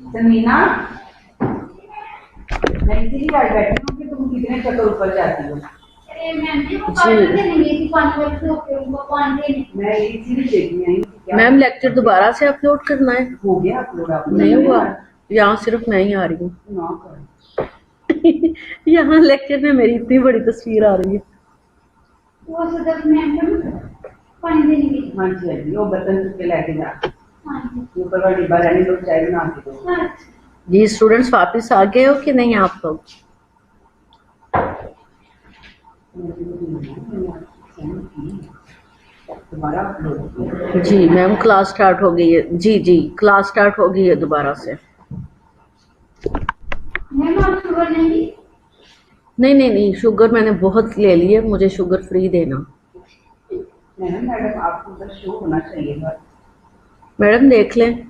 समीना, मैं इसीलिए आज बैठी हूँ कि तुम कितने चक्कर ऊपर जाती हो। अरे मैम जी वो जी पानी देने गई थी 5 बजे से होके उनको पानी देने। मैं इसीलिए देखने आई हूँ कि क्या मैम, लेक्चर दोबारा से अपलोड करना है? हो गया अपलोड। आपने नहीं हुआ, यहाँ सिर्फ मैं ही आ रही हूँ। ना करो। यहाँ लेक्चर में मेरी इतनी बड़ी तस्वीर आ रही है। वो सदर मैम को पानी देने गई। हाँ जी हाँ जी, वो बर्तन चुप के लेके जा। हाँ जी। ऊपर वाला डिब्बा रहने दो, चाय बना के दो। अच्छा। जी स्टूडेंट्स वापस आ गए हो कि नहीं आप लोग? दोबारा अपलोड। जी मैम, क्लास स्टार्ट हो गई है। जी जी, क्लास स्टार्ट हो गई है दोबारा से। मैम आप शुगर लेंगी? नहीं नहीं नहीं, शुगर मैंने बहुत ले ली है, मुझे शुगर फ्री देना। मैडम आपको उधर शो होना चाहिए बस। मैडम देख लें,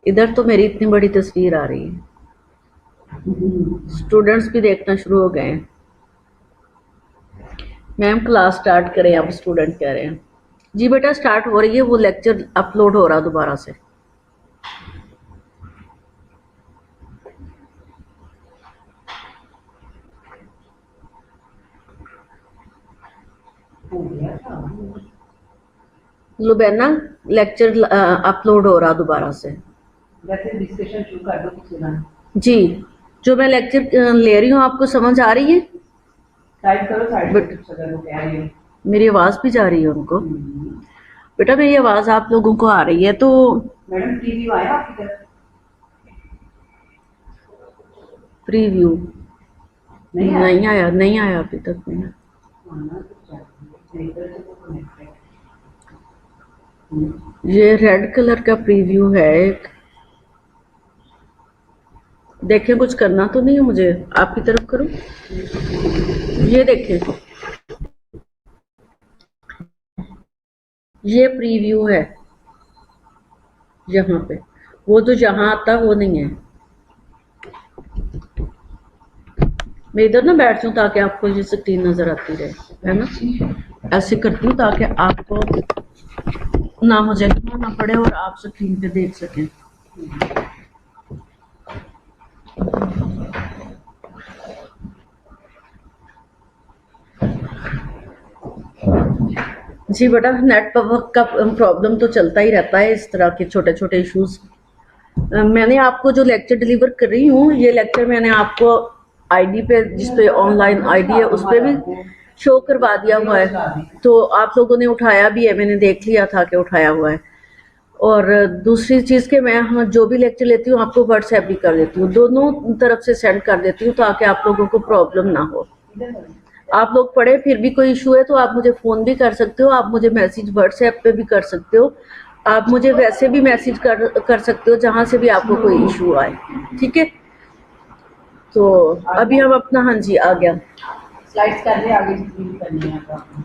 इधर तो मेरी इतनी बड़ी तस्वीर आ रही है, स्टूडेंट्स भी देखना शुरू हो गए हैं। मैम क्लास स्टार्ट करें, अब स्टूडेंट कह रहे हैं। जी बेटा स्टार्ट हो रही है, वो लेक्चर अपलोड हो रहा दोबारा से। हो गया था। लुबैना, लेक्चर अपलोड हो रहा दोबारा से। वैसे डिस्कशन शुरू कर दो किसी ना। जी, जो मैं लेक्चर ले रही हूँ आपको समझ आ रही है? टाइप करो साइड पे कुछ अगर वो कह रही हो। मेरी आवाज़ भी जा रही है उनको? बेटा मेरी आवाज़ आप लोगों को आ रही है तो? मैडम प्रीव्यू आया आपकी तरफ? प्रीव्यू नहीं आया, नहीं आया अभी तक में। आना तो चाहिए, नहीं तो कनेक्ट है। ये रेड कलर का प्रीव्यू है एक। देखें, कुछ करना तो नहीं है मुझे, आपकी तरफ करूं? ये देखें, ये प्रीव्यू है यहाँ पे, वो जो यहाँ आता वो नहीं है। मैं इधर ना बैठ जाऊँ ताकि आपको ये स्क्रीन नजर आती रहे, है ना? ऐसे करती हूँ ताकि आपको ना मुझे लिखना ना पड़े और आप स्क्रीन पे देख सकें। जी बेटा, नेटवर्क का प्रॉब्लम तो चलता ही रहता है, इस तरह के छोटे छोटे इश्यूज। मैंने आपको जो लेक्चर डिलीवर कर रही हूँ, ये लेक्चर मैंने आपको आईडी पे, जिस पे ऑनलाइन आईडी है उस पे भी शो करवा दिया हुआ है, तो आप लोगों ने उठाया भी है, मैंने देख लिया था कि उठाया हुआ है। और दूसरी चीज़ के मैं जो भी लेक्चर लेती हूँ आपको व्हाट्सएप भी कर देती हूँ, दोनों तरफ से सेंड कर देती हूँ ताकि आप लोगों को प्रॉब्लम ना हो। आप लोग पढ़े फिर भी कोई इशू है तो आप मुझे फ़ोन भी कर सकते हो, आप मुझे मैसेज व्हाट्सएप पे भी कर सकते हो, आप मुझे वैसे भी मैसेज कर सकते हो जहाँ से भी आपको कोई इशू आए, ठीक है? तो अभी हम अपना, हाँ जी आ गया, स्लाइड्स कर दे आगे जितनी करनी है आपको।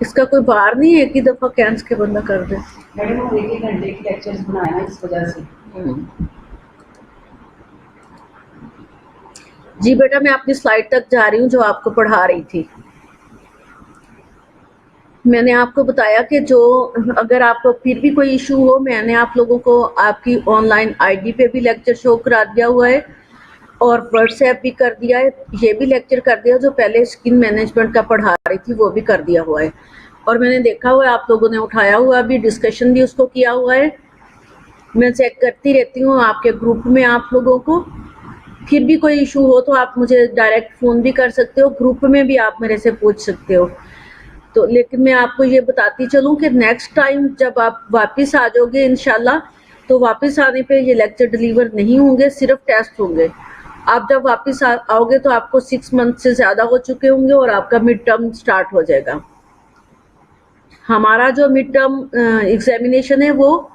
इसका कोई बार नहीं है, एक ही दफ़ा कैंस के बंदा कर दे। मैडम वो एक घंटे की लेक्चर्स बनाए ना, इस वजह से। जी बेटा, मैं अपनी स्लाइड तक जा रही हूँ जो आपको पढ़ा रही थी। मैंने आपको बताया कि जो अगर आपको फिर भी कोई इशू हो, मैंने आप लोगों को आपकी ऑनलाइन आईडी पे भी लेक्चर शो करा दिया हुआ है और व्हाट्सएप भी कर दिया है, ये भी लेक्चर कर दिया, जो पहले स्किन मैनेजमेंट का पढ़ा रही थी वो भी कर दिया हुआ है। और मैंने देखा हुआ है आप लोगों ने उठाया हुआ भी, डिस्कशन भी उसको किया हुआ है। मैं चेक करती रहती हूँ आपके ग्रुप में आप लोगों को। फिर भी कोई इशू हो तो आप मुझे डायरेक्ट फ़ोन भी कर सकते हो, ग्रुप में भी आप मेरे से पूछ सकते हो। तो लेकिन मैं आपको ये बताती चलूँ कि नेक्स्ट टाइम जब आप वापस आ जाओगे इंशाल्लाह, तो वापस आने पे ये लेक्चर डिलीवर नहीं होंगे, सिर्फ टेस्ट होंगे। आप जब वापस आओगे तो आपको 6 मंथ से ज़्यादा हो चुके होंगे और आपका मिड टर्म स्टार्ट हो जाएगा। हमारा जो मिड टर्म एग्जामिनेशन है वो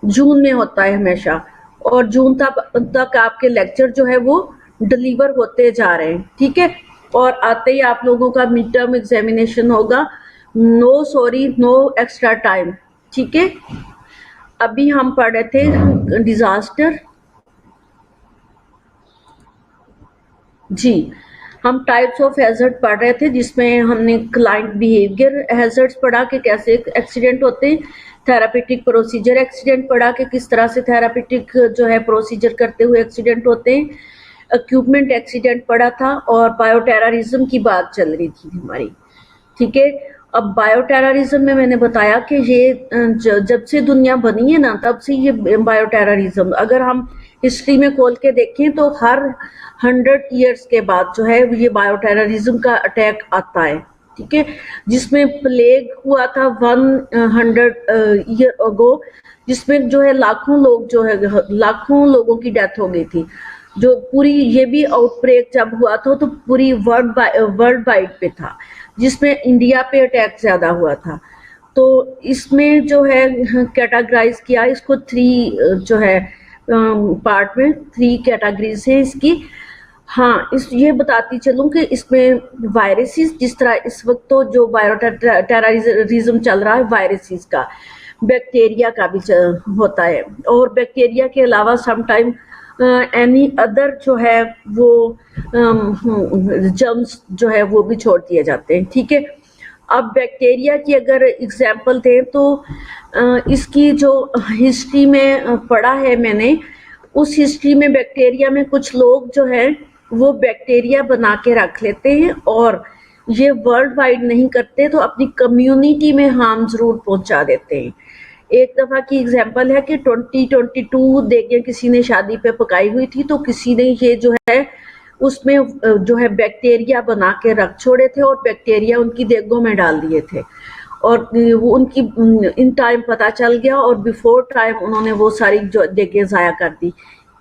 जून में होता है हमेशा, और जून तक आपके लेक्चर जो है वो डिलीवर होते जा रहे हैं, ठीक है? और आते ही आप लोगों का मिड टर्म एग्जामिनेशन होगा, no sorry no extra time, ठीक है? अभी हम पढ़ रहे थे डिजास्टर। जी, हम टाइप्स ऑफ हैजर्ड पढ़ रहे थे, जिसमें हमने क्लाइंट बिहेवियर हैजर्ड्स पढ़ा कि कैसे एक्सीडेंट होते हैं, थेरापेटिक प्रोसीजर एक्सीडेंट पढ़ा कि किस तरह से थेरापेटिक जो है प्रोसीजर करते हुए एक्सीडेंट होते हैं, इक्विपमेंट एक्सीडेंट पढ़ा था, और बायोटेररिज्म की बात चल रही थी हमारी। ठीक है, अब बायोटेररिज्म में मैंने बताया कि ये जब से दुनिया बनी है ना, तब से ये बायोटेररिज्म, अगर हम हिस्ट्री में खोल के देखें तो हर 100 ईयर्स के बाद जो है ये बायोटेररिज्म का अटैक आता है। ठीक है, जिसमें प्लेग हुआ था 100 ईयर अगो, जिसमें जो है लाखों लोग जो है लाखों लोगों की डेथ हो गई थी। जो पूरी ये भी आउटब्रेक जब हुआ था तो पूरी वर्ल्ड वाइड पे था, जिसमें इंडिया पे अटैक ज्यादा हुआ था। तो इसमें जो है कैटेगराइज किया इसको 3 जो है पार्ट में 3 कैटेगरीज है इसकी। हाँ, ये बताती चलूं कि इसमें वायरसेस, जिस तरह इस वक्त तो जो बायोटेररिज्म चल रहा है वायरसेस का, बैक्टीरिया का भी होता है, और बैक्टीरिया के अलावा समटाइम एनी अदर जो है वो जर्म्स जो है वो भी छोड़ दिए जाते हैं। ठीक है, अब बैक्टीरिया की अगर एग्जाम्पल दें तो इसकी जो हिस्ट्री में पढ़ा है मैंने, उस हिस्ट्री में बैक्टीरिया में कुछ लोग जो है वो बैक्टीरिया बना के रख लेते हैं और ये वर्ल्ड वाइड नहीं करते, तो अपनी कम्युनिटी में हार्म जरूर पहुंचा देते हैं। एक दफा की एग्जांपल है कि 2022 देखिए किसी ने शादी पे पकाई हुई थी, तो किसी ने ये जो है उसमें जो है बैक्टीरिया बना के रख छोड़े थे और बैक्टीरिया उनकी देगों में डाल दिए थे, और वो उनकी इन टाइम पता चल गया और बिफोर टाइम उन्होंने वो सारी जो देगें ज़ाया कर दी।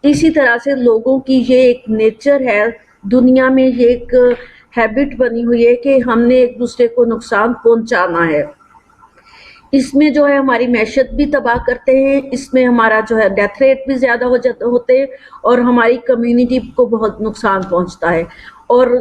इसी तरह से लोगों की ये एक नेचर है, दुनिया में ये एक हैबिट बनी हुई है कि हमने एक दूसरे को नुकसान पहुंचाना है। इसमें जो है हमारी मैशत भी तबाह करते हैं, इसमें हमारा जो है डेथ रेट भी ज़्यादा होते हैं और हमारी कम्युनिटी को बहुत नुकसान पहुंचता है। और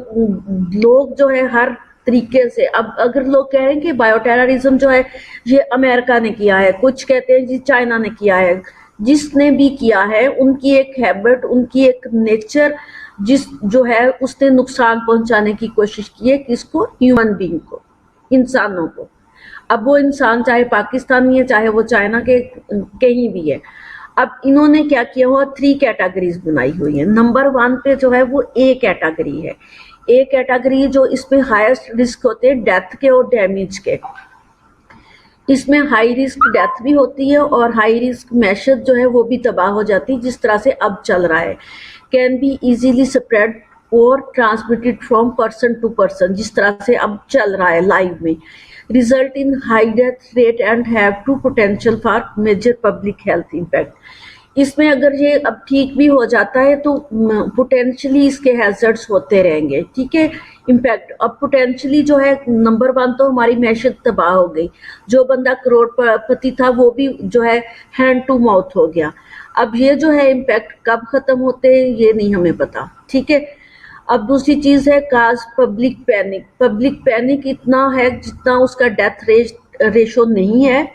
लोग जो है हर तरीके से, अब अगर लोग कह रहे हैं कि बायोटेररिज्म जो है ये अमेरिका ने किया है, कुछ कहते हैं जी चाइना ने किया है, जिसने भी किया है उनकी एक हैबिट, उनकी एक नेचर जिस जो है उसने नुकसान पहुंचाने की कोशिश की है, किसको? ह्यूमन बीइंग को, इंसानों को। अब वो इंसान चाहे पाकिस्तानी है चाहे वो चाइना के कहीं भी है। अब इन्होंने क्या किया हुआ, 3 कैटेगरीज बनाई हुई है। नंबर 1 पे जो है वो ए कैटेगरी है। ए कैटेगरी जो इसमें हाईएस्ट रिस्क होते हैं डेथ के और डैमेज के। इसमें हाई रिस्क डेथ भी होती है और हाई रिस्क मैशत जो है वो भी तबाह हो जाती है, जिस तरह से अब चल रहा है। कैन बी इजीली स्प्रेड और transmitted from person to person, जिस तरह से अब चल रहा है लाइव में। Result in high death rate and have to potential for major public health impact. इसमें अगर ये अब ठीक भी हो जाता है तो पोटेंशियली इसके हैजर्ड्स होते रहेंगे। ठीक है, इम्पैक्ट अब पोटेंशियली जो है नंबर 1 तो हमारी मैशत तबाह हो गई, जो बंदा करोड़पति था वो भी जो है हैंड टू माउथ हो गया। अब ये जो है इम्पैक्ट कब खत्म होते हैं ये नहीं हमें पता। ठीक है, अब दूसरी चीज है काज पब्लिक पैनिक। पब्लिक पैनिक इतना है जितना उसका डेथ रेशो नहीं है,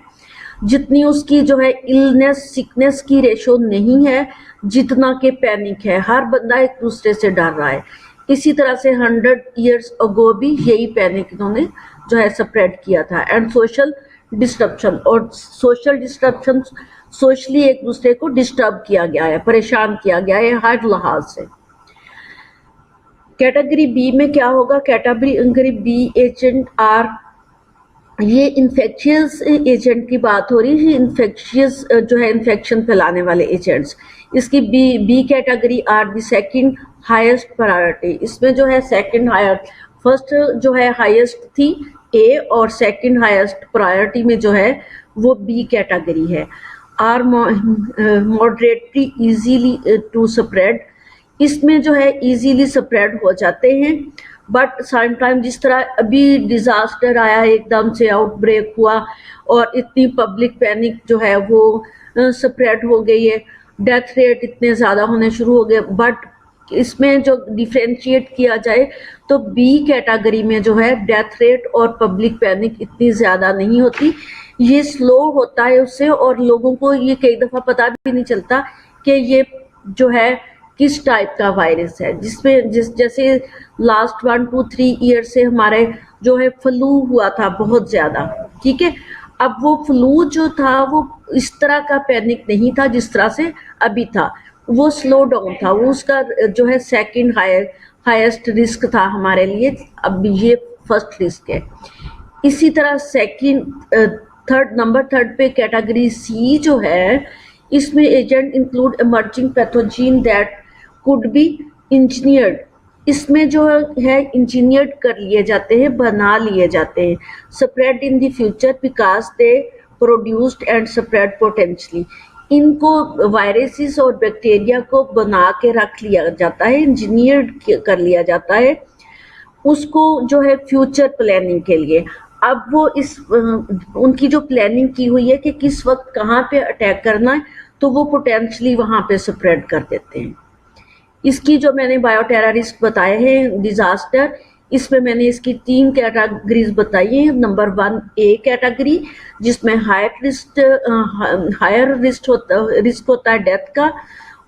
जितनी उसकी जो है इलनेस सिकनेस की रेशो नहीं है, जितना के पैनिक है। हर बंदा एक दूसरे से डर रहा है। इसी तरह से 100 ईयर्स अगो भी यही पैनिक इन्होंने जो है स्प्रेड किया था। एंड सोशल डिस्ट्रप्शन, और सोशल डिस्ट्रप्शन सोशली एक दूसरे को डिस्टर्ब किया गया है, परेशान किया गया है हर लिहाज से। कैटेगरी बी में क्या होगा? कैटेगरी बी एजेंट आर, ये इन्फेक्शियस एजेंट की बात हो रही है, इन्फेक्शियस जो है इन्फेक्शन फैलाने वाले एजेंट्स। इसकी B category are the second highest priority. इसमें जो है सेकंड हाईएस्ट, फर्स्ट जो है हाईएस्ट थी ए और सेकंड हाईएस्ट प्रायोरिटी में जो है वो बी कैटेगरी है। Are moderately easily to spread, इसमें जो है इजीली स्प्रेड हो जाते हैं, बट समटाइम जिस तरह अभी डिजास्टर आया एकदम से आउटब्रेक हुआ और इतनी पब्लिक पैनिक जो है वो स्प्रेड हो गई है, डेथ रेट इतने ज़्यादा होने शुरू हो गए। बट इसमें जो डिफ्रेंशिएट किया जाए तो बी कैटेगरी में जो है डेथ रेट और पब्लिक पैनिक इतनी ज़्यादा नहीं होती, ये स्लो होता है उससे, और लोगों को ये कई दफ़ा पता भी नहीं चलता कि ये जो है किस टाइप का वायरस है, जिसमें जैसे लास्ट 1 to 3 ईयर से हमारे जो है फ्लू हुआ था बहुत ज़्यादा, ठीक है। अब वो फ्लू जो था वो इस तरह का पैनिक नहीं था जिस तरह से अभी था, वो स्लो डाउन था, वो उसका जो है सेकंड हाईएस्ट रिस्क था हमारे लिए, अब ये फर्स्ट रिस्क है। इसी तरह नंबर थर्ड पे कैटेगरी सी जो है, इसमें agent include emerging pathogen that could be engineered, इसमें जो है इंजीनियर्ड कर लिए जाते हैं, बना लिए जाते हैं, spread in the future because they produced and spread potentially, इनको वायरसेस और बैक्टीरिया को बना के रख लिया जाता है, इंजीनियर्ड कर लिया जाता है उसको जो है फ्यूचर प्लानिंग के लिए। अब वो उनकी जो प्लानिंग की हुई है कि किस वक्त कहाँ पे अटैक करना है, तो वो पोटेंशली वहाँ पे स्प्रेड कर देते हैं। इसकी जो मैंने बायोटेररिस्ट बताए हैं डिजास्टर, इसमें मैंने इसकी 3 कैटेगरीज बताई हैं। नंबर 1 ए कैटेगरी, जिसमें हायर रिस्क होता है डेथ का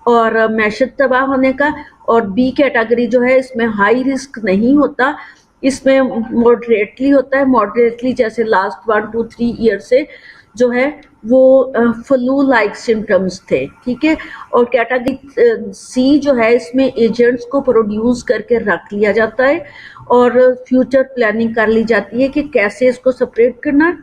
और मैशत तबाह होने का, और बी कैटेगरी जो है इसमें हाई रिस्क नहीं होता, इसमें मॉडरेटली होता है, मॉडरेटली जैसे लास्ट 1 to 3 ईयर से जो है वो फ्लू लाइक सिम्टम्स थे, ठीक है। और कैटेगरी सी जो है इसमें एजेंट्स को प्रोड्यूस करके रख लिया जाता है और फ्यूचर प्लानिंग कर ली जाती है कि कैसे इसको सेपरेट करना है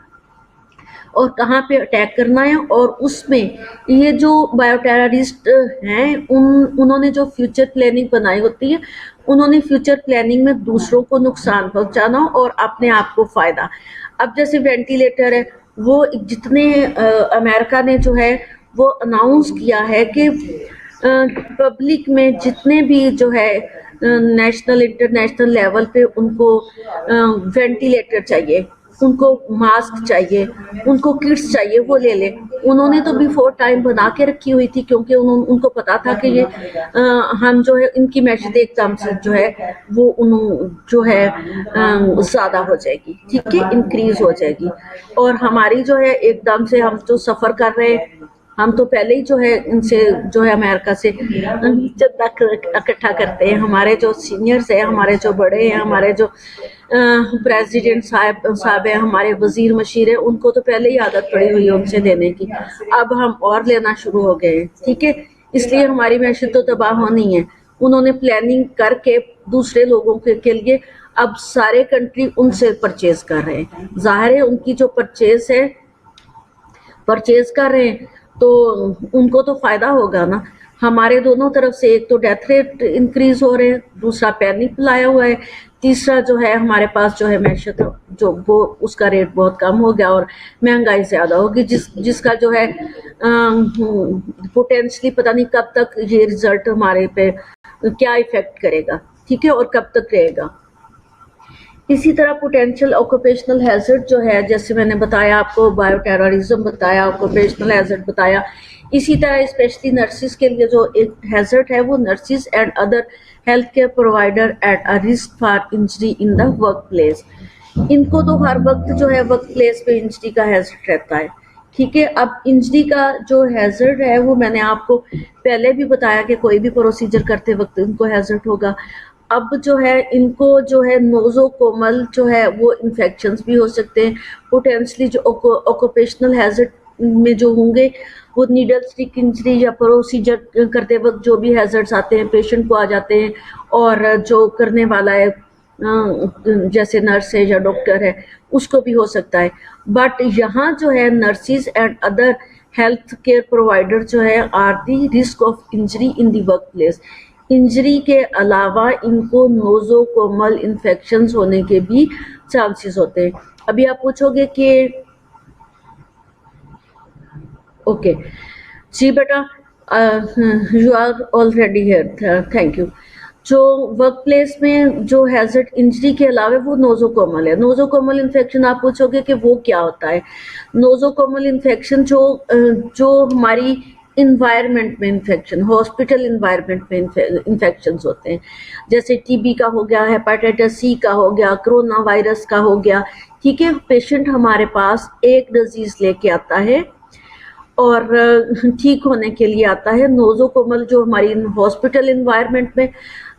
और कहाँ पे अटैक करना है। और उसमें ये जो बायोटेररिस्ट हैं उन्होंने जो फ्यूचर प्लानिंग बनाई होती है, उन्होंने फ्यूचर प्लानिंग में दूसरों को नुकसान पहुंचाना और अपने आप को फ़ायदा। अब जैसे वेंटिलेटर है, वो जितने अमेरिका ने जो है वो अनाउंस किया है कि पब्लिक में जितने भी जो है नेशनल इंटरनेशनल लेवल पे उनको वेंटिलेटर चाहिए, उनको मास्क चाहिए, उनको किट्स चाहिए, वो ले ले। उन्होंने तो बिफोर टाइम बना के रखी हुई थी, क्योंकि उनको पता था कि ये हम जो है इनकी मैशत एकदम से जो है वो जो है ज़्यादा हो जाएगी, ठीक है, इंक्रीज हो जाएगी। और हमारी जो है एकदम से हम जो सफ़र कर रहे हैं, हम तो पहले ही जो है इनसे जो है अमेरिका से चंदा इकट्ठा करते हैं। हमारे जो सीनियर्स हैं, हमारे जो बड़े हैं, हमारे जो प्रेसिडेंट साहब हैं, हमारे वजीर मशीर हैं, उनको तो पहले ही आदत पड़ी हुई है उनसे देने की, अब हम और लेना शुरू हो गए हैं, ठीक है। इसलिए हमारी मैशत तो तबाह होनी है। उन्होंने प्लानिंग करके दूसरे लोगों के लिए अब सारे कंट्री उनसे परचेज कर रहे हैं। जाहिर है उनकी जो परचेज कर रहे हैं तो उनको तो फ़ायदा होगा ना। हमारे दोनों तरफ से एक तो डेथ रेट इंक्रीज हो रहे हैं, दूसरा पैनिक लाया हुआ है, तीसरा जो है हमारे पास जो है मैशत जो वो उसका रेट बहुत कम हो गया और महंगाई ज़्यादा होगी, जिसका जो है पोटेंशली पता नहीं कब तक ये रिजल्ट हमारे पे क्या इफेक्ट करेगा, ठीक है, और कब तक रहेगा। इसी तरह पोटेंशियल ऑक्यूपेशनल हैजर्ड जो है, जैसे मैंने बताया आपको, बायोटेररिज्म बताया, ऑक्यूपेशनल हैजर्ड बताया, इसी तरह स्पेशली नर्सिस के लिए जो एक हैजर्ड है वो nurses and other health care provider at a risk for injury in the work place. इनको तो हर वक्त जो है वर्क प्लेस पे इंजरी का हैजर्ड रहता है, ठीक है। अब इंजरी का जो हैजर्ड है वो मैंने आपको पहले भी बताया कि कोई भी प्रोसीजर करते वक्त इनको हैजर्ड होगा। अब जो है इनको जो है नोजोकोमल जो है वो इन्फेक्शंस भी हो सकते हैं। पोटेंशली जो ऑक्यूपेशनल हैजर्ड में जो होंगे वो नीडल स्टिक इंजरी या प्रोसीजर करते वक्त जो भी हैजर्ड्स आते हैं पेशेंट को आ जाते हैं, और जो करने वाला है जैसे नर्स है या डॉक्टर है उसको भी हो सकता है। बट यहाँ जो है nurses and other health care provider जो है are the risk of injury in the work place. Injury के अलावा इनको नोजोकोमल इन्फेक्शंस होने के भी चांसेस होते हैं। अभी आप पूछोगे कि ओके जी बेटा, you are already here, thank you. जो वर्क प्लेस में जो हैजर्ड इंजरी के अलावा वो नोजोकोमल है। नोजोकोमल इन्फेक्शन आप पूछोगे कि वो क्या होता है। नोजोकोमल इन्फेक्शन जो हमारी इन्वायरमेंट में इन्फेक्शन, हॉस्पिटल इन्वायरमेंट में इन्फेक्शंस होते हैं, जैसे टीबी का हो गया, हेपेटाइटिस सी का हो गया, कोरोना वायरस का हो गया, ठीक है। पेशेंट हमारे पास एक डिजीज लेके आता है और ठीक होने के लिए आता है। नोज़ोकोमल जो हमारी हॉस्पिटल इन्वायरमेंट में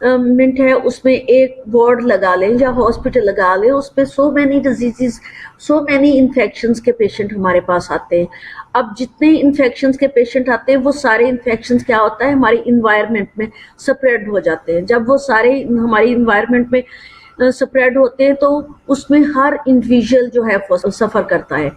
मिनट है, उसमें एक वार्ड लगा लें या हॉस्पिटल लगा लें, उसमें so many disease, so many infections के पेशेंट हमारे पास आते हैं। अब जितने इन्फेक्शंस के पेशेंट आते हैं वो सारे इन्फेक्शंस क्या होता है, हमारी इन्वायरमेंट में स्प्रेड हो जाते हैं। जब वो सारे हमारी इन्वायरमेंट में स्प्रेड होते हैं तो उसमें हर इंडिविजुअल जो है सफ़र करता है।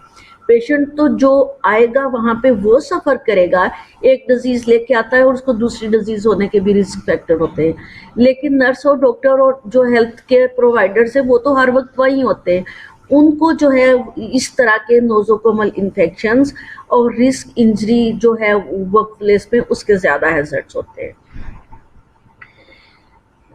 पेशेंट तो जो आएगा वहाँ पे वो सफ़र करेगा, एक डिजीज़ लेके आता है और उसको दूसरी डिजीज़ होने के भी रिस्क फैक्टर होते हैं। लेकिन नर्स और डॉक्टर और जो हेल्थ केयर प्रोवाइडर्स है वो तो हर वक्त वहीं होते हैं, उनको जो है इस तरह के नोज़ोकोमल इन्फेक्शंस और रिस्क इंजरी जो है वर्क प्लेस में उसके ज़्यादा हैज़र्ड्स होते हैं।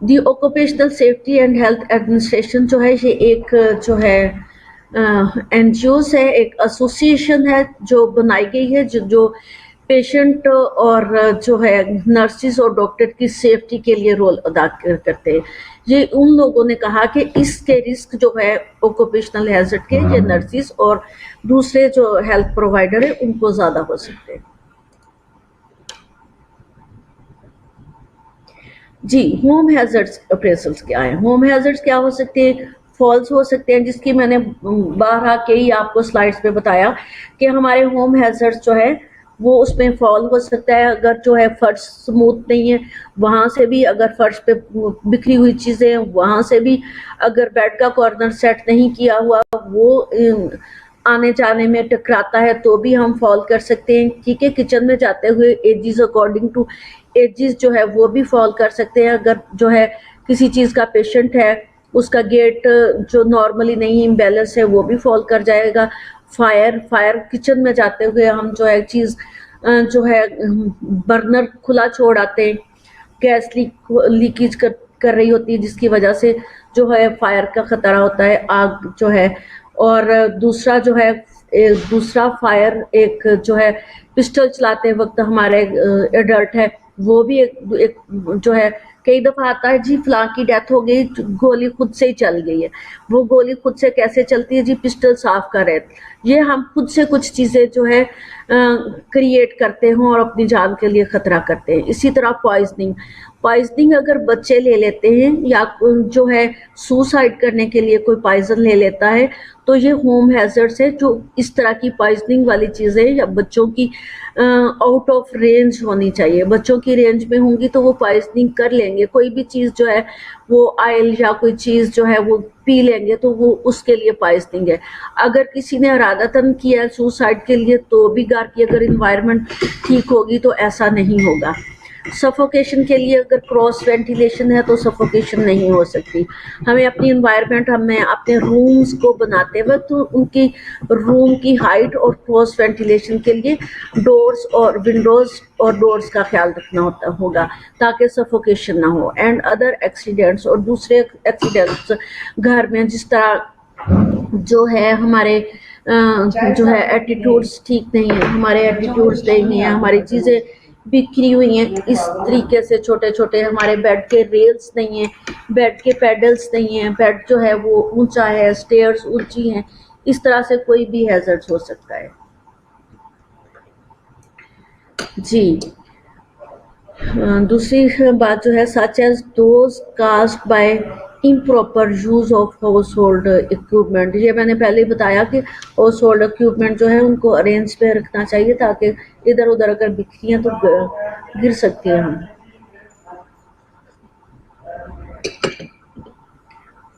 The occupational safety and health administration जो है ये एक जो है एनजीओस है, एक एसोसिएशन है जो बनाई गई है जो पेशेंट और जो है नर्सिस और डॉक्टर की सेफ्टी के लिए रोल अदा करते हैं। ये उन लोगों ने कहा कि इसके रिस्क जो है ऑक्यूपेशनल हैजर्ड के, ये नर्सिस और दूसरे जो हेल्थ प्रोवाइडर है उनको ज़्यादा हो सकते हैं। जी, होम हैजर्ड्स अप्रेजल्स क्या है? होम हैजर्ड्स क्या हो सकते हैं? फॉल्स हो सकते हैं, जिसकी मैंने बारहा के ही आपको स्लाइड्स पे बताया कि हमारे होम हैजर्ड्स जो है वो उसमें फॉल हो सकता है। अगर जो है फर्श स्मूथ नहीं है वहाँ से भी, अगर फर्श पे बिखरी हुई चीज़ें हैं वहाँ से भी, अगर बेड का कॉर्नर सेट नहीं किया हुआ वो आने जाने में टकराता है तो भी हम फॉल कर सकते हैं। ठीक है, किचन में जाते हुए एजिस अकॉर्डिंग टू एजिस जो है वो भी फॉल कर सकते हैं। अगर जो है किसी चीज़ का पेशेंट है उसका गेट जो नॉर्मली नहीं इम्बैलेंस है वो भी फॉल कर जाएगा। फायर किचन में जाते हुए हम जो है चीज़ जो है बर्नर खुला छोड़ आते हैं, गैस लीकेज कर रही होती है जिसकी वजह से जो है फायर का खतरा होता है, आग जो है। और दूसरा जो है दूसरा फायर एक जो है पिस्टल चलाते वक्त हमारे एडल्ट है वो भी एक जो है कई दफ़ा आता है जी फलां की डेथ हो गई, गोली खुद से ही चल गई है। वो गोली खुद से कैसे चलती है जी, पिस्टल साफ कर रहे। ये हम खुद से कुछ चीज़ें जो है क्रिएट करते हैं और अपनी जान के लिए ख़तरा करते हैं। इसी तरह पॉइजनिंग अगर बच्चे ले लेते हैं या जो है सुसाइड करने के लिए कोई पॉइजन ले लेता है तो ये होम हैजर्ड्स है। जो इस तरह की पॉइजनिंग वाली चीज़ें या बच्चों की आउट ऑफ रेंज होनी चाहिए। बच्चों की रेंज में होंगी तो वो पॉइजनिंग कर लेंगे। कोई भी चीज़ जो है वो ऑयल या कोई चीज़ जो है वो पी लेंगे तो वो उसके लिए पॉइजनिंग है। अगर किसी ने इरादतन किया सुसाइड के लिए तो भी घर की अगर इन्वायरमेंट ठीक होगी तो ऐसा नहीं होगा। सफोकेशन के लिए अगर क्रॉस वेंटिलेशन है तो सफोकेशन नहीं हो सकती। हमें अपनी इन्वायरमेंट, हमें अपने रूम्स को बनाते वक्त तो उनकी रूम की हाइट और क्रॉस वेंटिलेशन के लिए डोर्स और विंडोज़ और डोर्स का ख्याल रखना होगा ताकि सफोकेशन ना हो। एंड अदर एक्सीडेंट्स और दूसरे एक्सीडेंट्स घर में, जिस तरह जो है हमारे जो है एटीट्यूड्स ठीक नहीं है, हमारे एटीट्यूड्स नहीं है, हमारी चीज़ें बिखरी हुई हैं इस तरीके से, छोटे छोटे हमारे बेड के रेल्स नहीं हैं, बेड के पैडल्स नहीं हैं, बेड जो है वो ऊंचा है, स्टेयर्स ऊंची हैं, इस तरह से कोई भी हैजर्ड्स हो सकता है। जी, दूसरी बात जो है such as those caused by improper use of household equipment. ये मैंने पहले ही बताया कि हाउस होल्ड इक्विपमेंट जो है उनको अरेंज पे रखना चाहिए ताकि इधर उधर अगर बिखरी हैं तो गिर सकती है हम।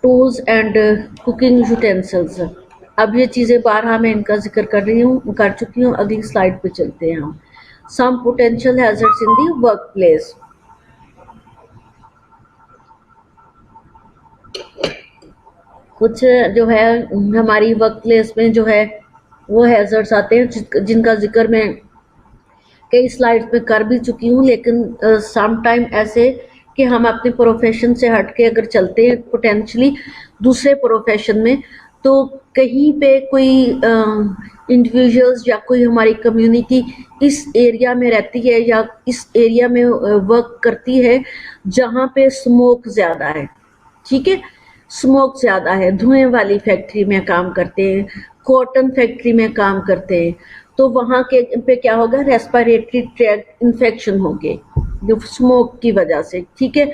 टूल्स एंड कुकिंग यूटेंसिल्स, अब ये चीज़ें बारहा मैं इनका जिक्र कर चुकी हूँ। अगली स्लाइड पे चलते हैं हम। Some potential hazards in the work place. कुछ जो है हमारी वर्क प्लेस में जो है वो हैजर्ड्स आते हैं जिनका जिक्र मैं कई स्लाइड्स में कर भी चुकी हूँ, लेकिन सम टाइम ऐसे कि हम अपने प्रोफेशन से हट के अगर चलते हैं पोटेंशली दूसरे प्रोफेशन में तो कहीं पे कोई इंडिविजुअल्स या कोई हमारी कम्युनिटी इस एरिया में रहती है या इस एरिया में वर्क करती है जहाँ पे स्मोक ज़्यादा है। ठीक है, स्मोक ज़्यादा है, धुएं वाली फैक्ट्री में काम करते हैं, कॉटन फैक्ट्री में काम करते हैं, तो वहाँ के पे क्या होगा, रेस्पिरेटरी ट्रैक्ट इन्फेक्शन होंगे जो स्मोक की वजह से, ठीक है।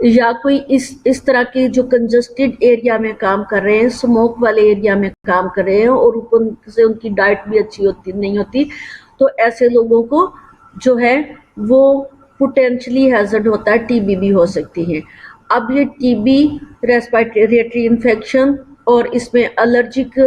या कोई इस तरह के जो कंजस्टेड एरिया में काम कर रहे हैं, स्मोक वाले एरिया में काम कर रहे हैं और ऊपर से उनकी डाइट भी अच्छी होती नहीं होती, तो ऐसे लोगों को जो है वो पोटेंशियली हैजर्ड होता है, टीबी भी हो सकती है। अब ये टीबी, रेस्पिरेटरी इन्फेक्शन और इसमें एलर्जिक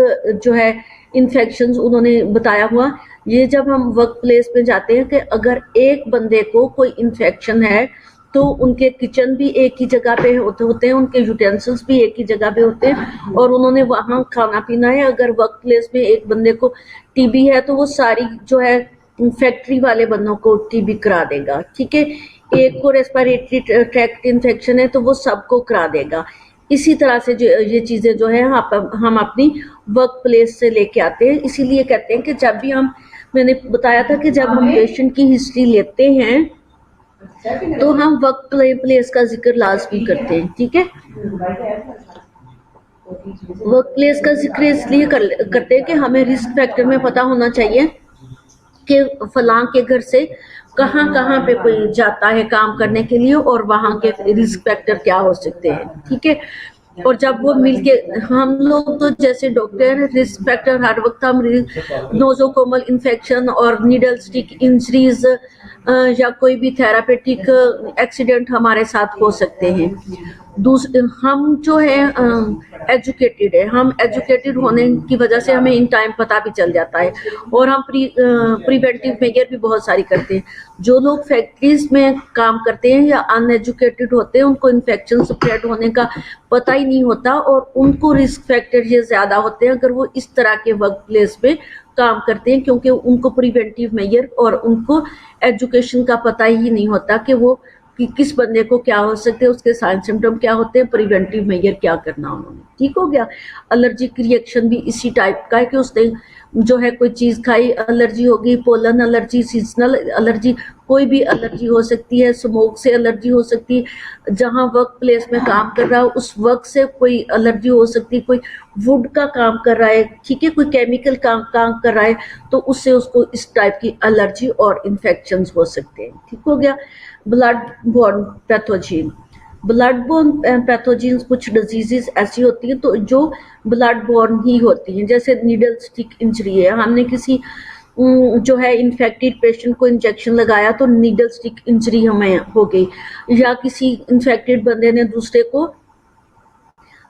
जो है इन्फेक्शंस उन्होंने बताया हुआ, ये जब हम वर्क प्लेस में जाते हैं कि अगर एक बंदे को कोई इन्फेक्शन है तो उनके किचन भी एक ही जगह पे होते हैं, उनके यूटेंसिल्स भी एक ही जगह पे होते हैं और उन्होंने वहाँ खाना पीना है। अगर वर्क प्लेस में एक बंदे को टीबी है तो वो सारी जो है फैक्ट्री वाले बंदों को टीबी करा देगा, ठीक है। एक को रेस्पिरेटरी ट्रैक्ट इन्फेक्शन है तो वो सबको करा देगा। इसी तरह से जो ये चीज़ें जो है हम अपनी वर्क प्लेस से लेके आते हैं। इसीलिए कहते हैं कि जब भी मैंने बताया था कि जब हम पेशेंट की हिस्ट्री लेते हैं तो हम वर्क प्लेस का जिक्र लाजमी करते हैं, ठीक है। वर्क प्लेस का जिक्र इसलिए करते हैं कि हमें रिस्क फैक्टर में पता होना चाहिए कि फलां के घर से कहाँ कहाँ पे कोई जाता है काम करने के लिए और वहाँ के रिस्क फैक्टर क्या हो सकते हैं, ठीक है। और जब वो मिलके हम लोग तो जैसे डॉक्टर रिस्क फैक्टर हर वक्त हम नोजोकोमल इन्फेक्शन और नीडल स्टिक इंजरीज या कोई भी थेरापेटिक एक्सीडेंट हमारे साथ हो सकते हैं। हम जो है एजुकेटेड है, हम एजुकेटेड होने की वजह से हमें इन टाइम पता भी चल जाता है और हम प्रिवेंटिव मेजर भी बहुत सारी करते हैं। जो लोग फैक्ट्रीज में काम करते हैं या अनएजुकेटेड होते हैं उनको इन्फेक्शन स्प्रेड होने का पता ही नहीं होता और उनको रिस्क फैक्टर ये ज़्यादा होते हैं अगर वो इस तरह के वर्क प्लेस पे काम करते हैं, क्योंकि उनको प्रिवेंटिव मेजर और उनको एजुकेशन का पता ही नहीं होता कि वो कि किस बंदे को क्या हो सकते हैं, उसके साइन सिम्टम क्या होते हैं, प्रिवेंटिव मेजर क्या करना उन्होंने, ठीक हो गया। एलर्जिक रिएक्शन भी इसी टाइप का है कि उसने जो है कोई चीज़ खाई, एलर्जी होगी, पोलन एलर्जी, सीजनल एलर्जी, कोई भी एलर्जी हो सकती है, स्मोक से एलर्जी हो सकती है, जहाँ वर्क प्लेस में काम कर रहा है उस वर्क से कोई एलर्जी हो सकती है, कोई वुड का काम कर रहा है, ठीक है, कोई केमिकल काम कर रहा है तो उससे उसको इस टाइप की एलर्जी और इन्फेक्शंस हो सकते हैं, ठीक हो गया। Blood borne pathogen, blood borne pathogens कुछ डिजीजेस ऐसी होती हैं तो जो ब्लड बोर्न ही होती हैं, जैसे नीडल स्टिक इंजरी है, हमने किसी जो है इन्फेक्टेड पेशेंट को इंजेक्शन लगाया तो नीडल स्टिक इंजरी हमें हो गई, या किसी इन्फेक्टेड बंदे ने दूसरे को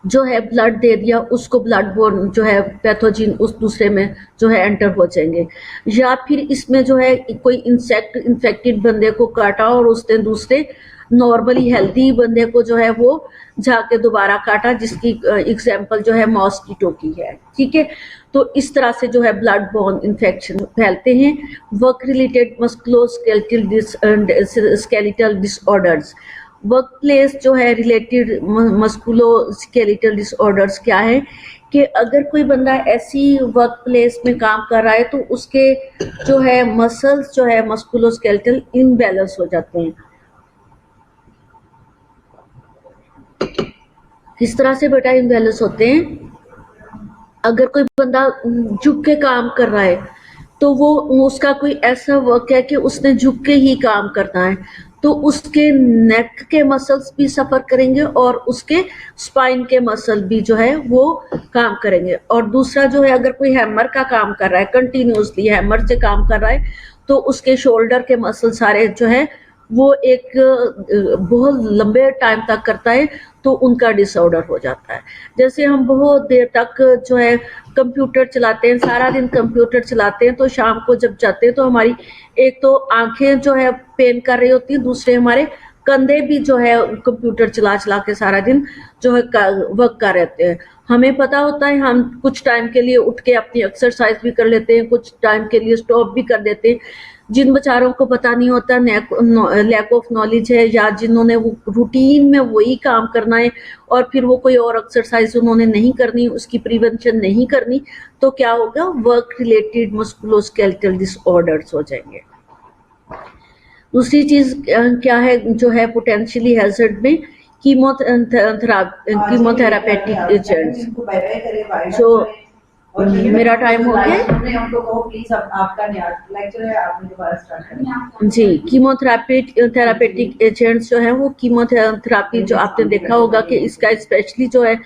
जो है ब्लड दे दिया, उसको ब्लड बोर्न जो है पैथोजन उस दूसरे में जो है एंटर हो जाएंगे। या फिर इसमें जो है कोई इंसेक्ट इन्फेक्टेड बंदे को काटा और उसने दूसरे नॉर्मली हेल्दी बंदे को जो है वो जाके दोबारा काटा, जिसकी एग्जाम्पल जो है मॉस्किटो की है, ठीक है। तो इस तरह से जो है ब्लड बोर्न इन्फेक्शन फैलते हैं। Work related musculoskeletal disorders, work place जो है रिलेटेड मस्कुलोस्केलेटल डिसऑर्डर्स क्या है कि अगर कोई बंदा ऐसी वर्क प्लेस में काम कर रहा है तो उसके जो है मसल्स जो है मस्कुलोस्केलेटल इनबैलेंस हो जाते हैं। किस तरह से बेटा इनबैलेंस होते हैं, अगर कोई बंदा झुक के काम कर रहा है तो वो उसका कोई ऐसा वर्क है कि उसने झुक के ही काम करना है तो उसके नेक के मसल्स भी सफ़र करेंगे और उसके स्पाइन के मसल भी जो है वो काम करेंगे। और दूसरा जो है अगर कोई हैमर का काम कर रहा है, कंटिन्यूसली हैमर से काम कर रहा है तो उसके शोल्डर के मसल सारे जो है वो एक बहुत लंबे टाइम तक करता है तो उनका डिसऑर्डर हो जाता है। जैसे हम बहुत देर तक जो है कंप्यूटर चलाते हैं, सारा दिन कंप्यूटर चलाते हैं तो शाम को जब जाते हैं तो हमारी एक तो आंखें जो है पेन कर रही होती हैं, दूसरे हमारे कंधे भी जो है कंप्यूटर चला चला के सारा दिन जो है वर्क कर रहते हैं। हमें पता होता है हम कुछ टाइम के लिए उठ के अपनी एक्सरसाइज भी कर लेते हैं, कुछ टाइम के लिए स्टॉप भी कर देते हैं। जिन बेचारों को पता नहीं होता, लैक ऑफ नॉलेज है, या जिन्होंने वो रूटीन में वही काम करना है और फिर वो कोई और एक्सरसाइज उन्होंने नहीं करनी, उसकी प्रिवेंशन नहीं करनी, तो क्या होगा, वर्क रिलेटेड मस्कुलोस्केलेटल डिसऑर्डर्स हो जाएंगे। दूसरी चीज क्या है जो है पोटेंशियली हैजर्ड में कीमोथेरापेटिक एजेंट्स, जो और मेरा टाइम हो गया? हमने उनको कहो प्लीज अब आपका लेक्चर है, आपने दोबारा स्टार्ट करना। जी, कीमोथेरेपी थेरापेटिक एजेंट्स जो है वो कीमोथेरापी जो आपने देखा होगा कि इसका स्पेशली जो है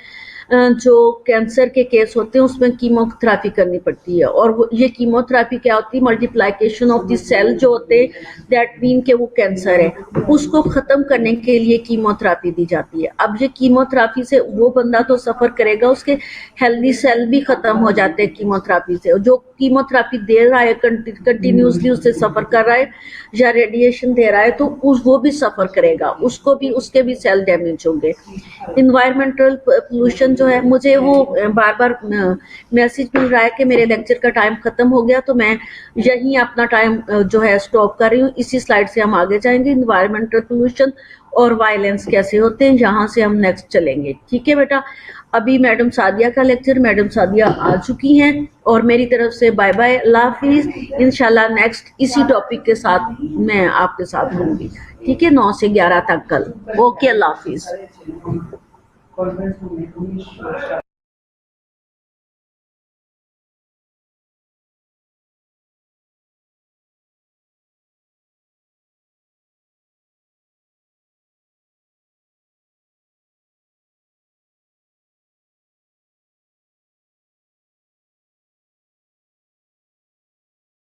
जो कैंसर के केस होते हैं उसमें कीमोथेरापी करनी पड़ती है। और वो ये कीमोथेरापी क्या होती है, मल्टीप्लिकेशन ऑफ द सेल जो होते हैं, दैट मीन कि वो कैंसर है, उसको ख़त्म करने के लिए कीमोथेरापी दी जाती है। अब ये कीमोथेरापी से वो बंदा तो सफ़र करेगा, उसके हेल्दी सेल भी ख़त्म हो जाते हैं कीमोथेरापी से। जो कीमोथेरापी दे रहा है कंटिन्यूसली उससे सफ़र कर रहा है या रेडिएशन दे रहा है तो वो भी सफ़र करेगा, उसको भी उसके भी सेल डैमेज होंगे। इन्वायरमेंटल पोल्यूशन जो है, मुझे वो बार बार मैसेज मिल रहा है कि मेरे लेक्चर का टाइम ख़त्म हो गया, तो मैं यहीं अपना टाइम जो है स्टॉप कर रही हूँ। इसी स्लाइड से हम आगे जाएंगे, इन्वायरमेंटल पोल्यूशन और वायलेंस कैसे होते हैं, यहाँ से हम नेक्स्ट चलेंगे। ठीक है बेटा, अभी मैडम सादिया का लेक्चर, मैडम सादिया आ चुकी हैं और मेरी तरफ से बाय बाय, अल्लाह हाफिज़। इंशाल्लाह नेक्स्ट इसी टॉपिक के साथ मैं आपके साथ होंगी। ठीक है, 9 से 11 तक कल। ओके, अल्लाह हाफिज़। कॉन्फ्रेंस में